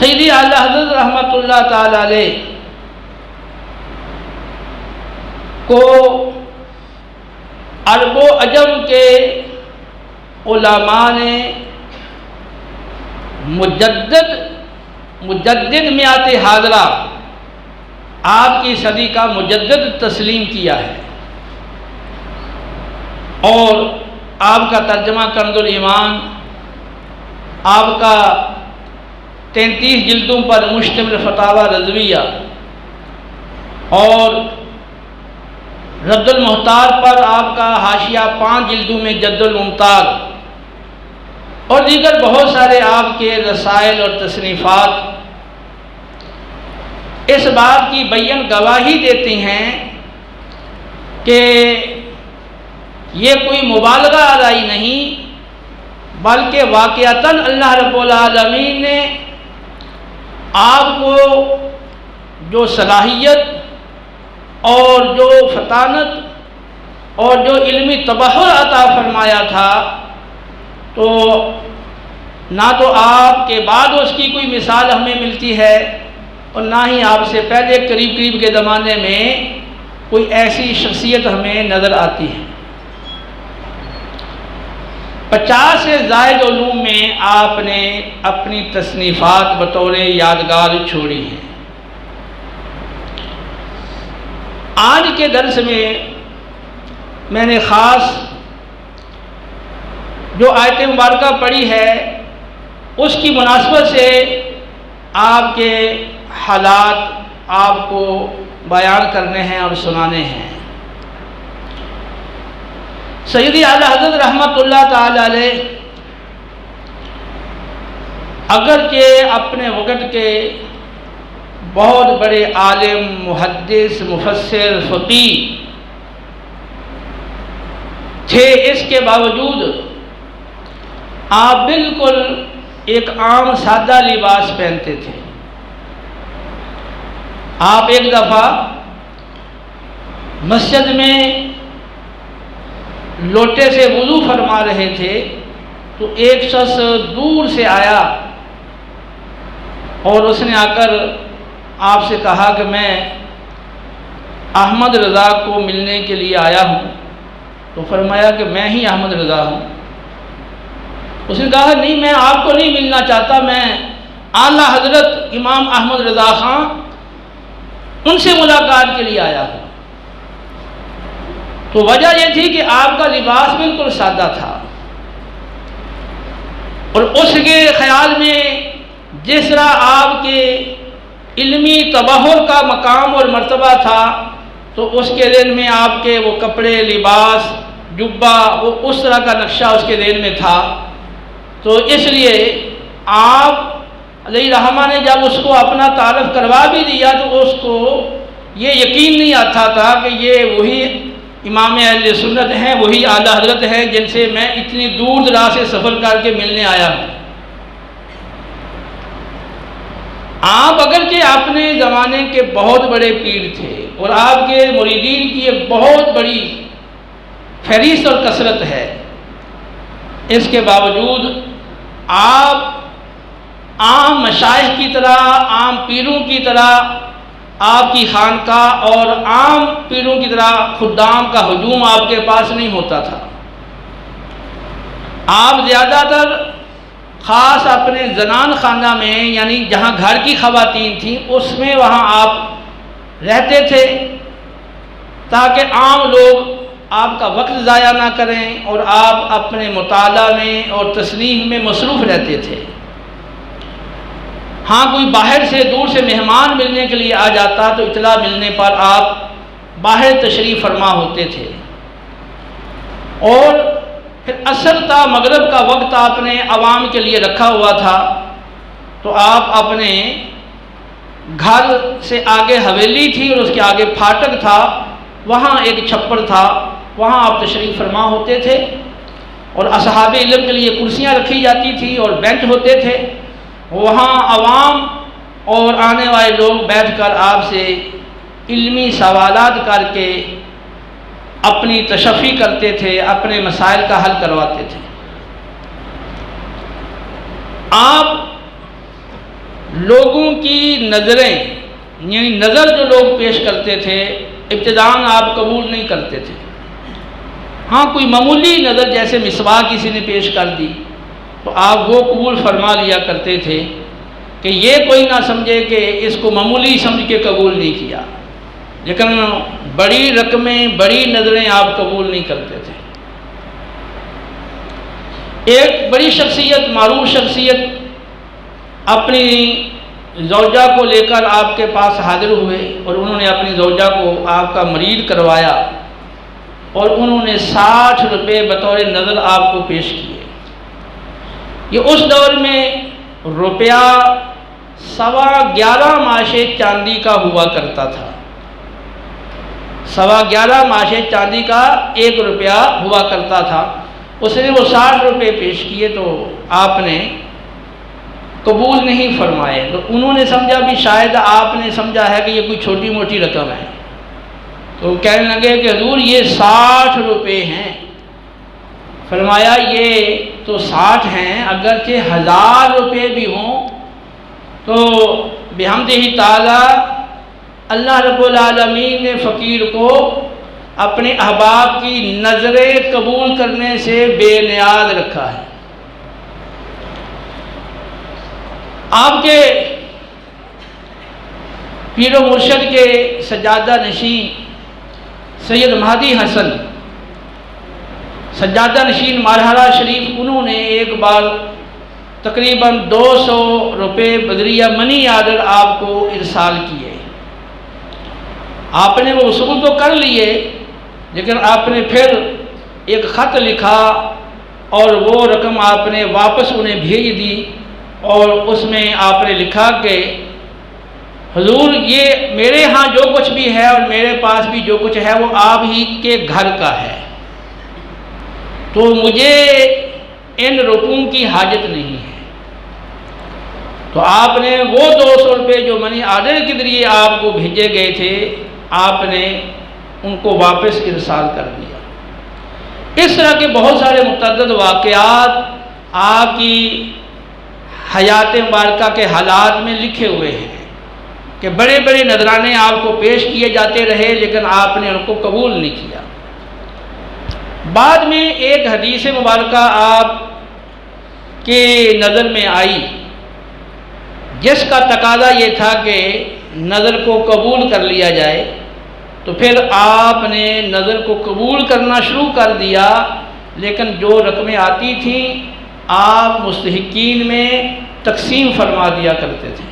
سیدی اعلیٰ حضرت رحمۃ اللہ تعالی علیہ کو عرب و عجم کے علماء نے مجدد میعاد حاضرہ آپ کی صدی کا مجدد تسلیم کیا ہے، اور آپ کا ترجمہ کنز الایمان، آپ کا 33 جلدوں پر مشتمل فتاوی رضویہ اور رد المحتار پر آپ کا حاشیہ 5 جلدوں میں جد الممتاز اور دیگر بہت سارے آپ کے رسائل اور تصنیفات اس بات کی بین گواہی دیتے ہیں کہ یہ کوئی مبالغہ آرائی نہیں، بلکہ واقعتاً اللہ رب العالمین نے آپ کو جو صلاحیت اور جو فطانت اور جو علمی تبحر عطا فرمایا تھا، تو نہ تو آپ کے بعد اس کی کوئی مثال ہمیں ملتی ہے اور نہ ہی آپ سے پہلے قریب کے زمانے میں کوئی ایسی شخصیت ہمیں نظر آتی ہے۔ 50 سے زائد علوم میں آپ نے اپنی تصنیفات بطور یادگار چھوڑی ہیں۔ آج کے درس میں نے خاص جو آیت مبارکہ پڑھی ہے اس کی مناسبت سے آپ کے حالات آپ کو بیان کرنے ہیں اور سنانے ہیں۔ سیدی اعلیٰ حضرت رحمۃ اللہ تعالی علیہ اگرچہ اپنے وقت کے بہت بڑے عالم، محدث، مفسر، فقیہ تھے، اس کے باوجود آپ بالکل ایک عام سادہ لباس پہنتے تھے۔ آپ ایک دفعہ مسجد میں لوٹے سے وضو فرما رہے تھے تو ایک شخص دور سے آیا اور اس نے آ کر آپ سے کہا کہ میں احمد رضا کو ملنے کے لیے آیا ہوں۔ تو فرمایا کہ میں ہی احمد رضا ہوں۔ اس نے کہا نہیں، میں آپ کو نہیں ملنا چاہتا، میں اعلیٰ حضرت امام احمد رضا خان ان سے ملاقات کے لیے آیا ہوں۔ تو وجہ یہ تھی کہ آپ کا لباس بالکل سادہ تھا، اور اس کے خیال میں جس طرح آپ کے علمی تبحر کا مقام اور مرتبہ تھا، تو اس کے ذہن میں آپ کے وہ کپڑے، لباس، جبہ، وہ اس طرح کا نقشہ اس کے ذہن میں تھا۔ تو اس لیے آپ علیہ رحمہ نے جب اس کو اپنا تعارف کروا بھی دیا تو اس کو یہ یقین نہیں آتا تھا کہ یہ وہی امام اہل سنت ہیں، وہی اعلیٰ حضرت ہیں جن سے میں اتنی دور دراز سے سفر کر کے ملنے آیا ہوں۔ آپ اگرچہ اپنے زمانے کے بہت بڑے پیر تھے اور آپ کے مریدین کی ایک بہت بڑی فہرست اور کثرت ہے، اس کے باوجود آپ عام مشائخ کی طرح، عام پیروں کی طرح آپ کی خانقاہ اور عام پیروں کی طرح خدام کا ہجوم آپ کے پاس نہیں ہوتا تھا۔ آپ زیادہ تر خاص اپنے زنان خانہ میں، یعنی جہاں گھر کی خواتین تھیں، اس میں وہاں آپ رہتے تھے تاکہ عام لوگ آپ کا وقت ضائع نہ کریں اور آپ اپنے مطالعہ میں اور تصنیف میں مصروف رہتے تھے۔ ہاں کوئی باہر سے دور سے مہمان ملنے کے لیے آ جاتا تو اطلاع ملنے پر آپ باہر تشریف فرما ہوتے تھے، اور پھر عصر تا مغرب کا وقت آپ نے عوام کے لیے رکھا ہوا تھا، تو آپ اپنے گھر سے آگے حویلی تھی اور اس کے آگے پھاٹک تھا، وہاں ایک چھپر تھا، وہاں آپ تشریف فرما ہوتے تھے، اور اصحاب علم کے لیے کرسیاں رکھی جاتی تھی اور بینچ ہوتے تھے، وہاں عوام اور آنے والے لوگ بیٹھ کر آپ سے علمی سوالات کر کے اپنی تشفی کرتے تھے، اپنے مسائل کا حل کرواتے تھے۔ آپ لوگوں کی نظریں، یعنی نظر جو لوگ پیش کرتے تھے ابتداءً آپ قبول نہیں کرتے تھے۔ ہاں کوئی معمولی نظر جیسے مسواک کسی نے پیش کر دی تو آپ وہ قبول فرما لیا کرتے تھے کہ یہ کوئی نہ سمجھے کہ اس کو معمولی سمجھ کے قبول نہیں کیا، لیکن بڑی رقمیں، بڑی نظریں آپ قبول نہیں کرتے تھے۔ ایک بڑی شخصیت، معروف شخصیت اپنی زوجہ کو لے کر آپ کے پاس حاضر ہوئے اور انہوں نے اپنی زوجہ کو آپ کا مرید کروایا اور انہوں نے 60 روپے بطور نظر آپ کو پیش کیے۔ یہ اس دور میں روپیہ 11.25 ماشے چاندی کا ہوا کرتا تھا۔ 11.25 ماشے چاندی کا 1 روپیہ ہوا کرتا تھا۔ اس نے وہ 60 روپے پیش کیے تو آپ نے قبول نہیں فرمائے، تو انہوں نے سمجھا بھی شاید آپ نے سمجھا ہے کہ یہ کوئی چھوٹی موٹی رقم ہے، تو کہنے لگے کہ حضور یہ 60 روپے ہیں۔ فرمایا یہ تو 60 ہیں، اگرچہ 1000 روپے بھی ہوں تو بحمدہ تعالی اللہ رب العالمین نے فقیر کو اپنے احباب کی نظریں قبول کرنے سے بے نیاز رکھا ہے۔ آپ کے پیر و مرشد کے سجادہ نشین سید مہدی حسن سجادہ نشین مرحلہ شریف، انہوں نے ایک بار تقریباً 200 روپے بدریہ منی آرڈر آپ کو ارسال کیے۔ آپ نے وہ وصول تو کر لیے، لیکن آپ نے پھر ایک خط لکھا اور وہ رقم آپ نے واپس انہیں بھیج دی، اور اس میں آپ نے لکھا کہ حضور یہ میرے ہاں جو کچھ بھی ہے اور میرے پاس بھی جو کچھ ہے وہ آپ ہی کے گھر کا ہے، تو مجھے ان روپوں کی حاجت نہیں ہے۔ تو آپ نے وہ 200 روپے جو منی آرڈر کے ذریعے آپ کو بھیجے گئے تھے، آپ نے ان کو واپس ارسال کر دیا۔ اس طرح کے بہت سارے متعدد واقعات آپ کی حیات مبارکہ کے حالات میں لکھے ہوئے ہیں کہ بڑے بڑے نذرانے آپ کو پیش کیے جاتے رہے، لیکن آپ نے ان کو قبول نہیں کیا۔ بعد میں ایک حدیث مبارکہ آپ کے نظر میں آئی جس کا تقاضا یہ تھا کہ نظر کو قبول کر لیا جائے، تو پھر آپ نے نظر کو قبول کرنا شروع کر دیا، لیکن جو رقمیں آتی تھیں آپ مستحقین میں تقسیم فرما دیا کرتے تھے۔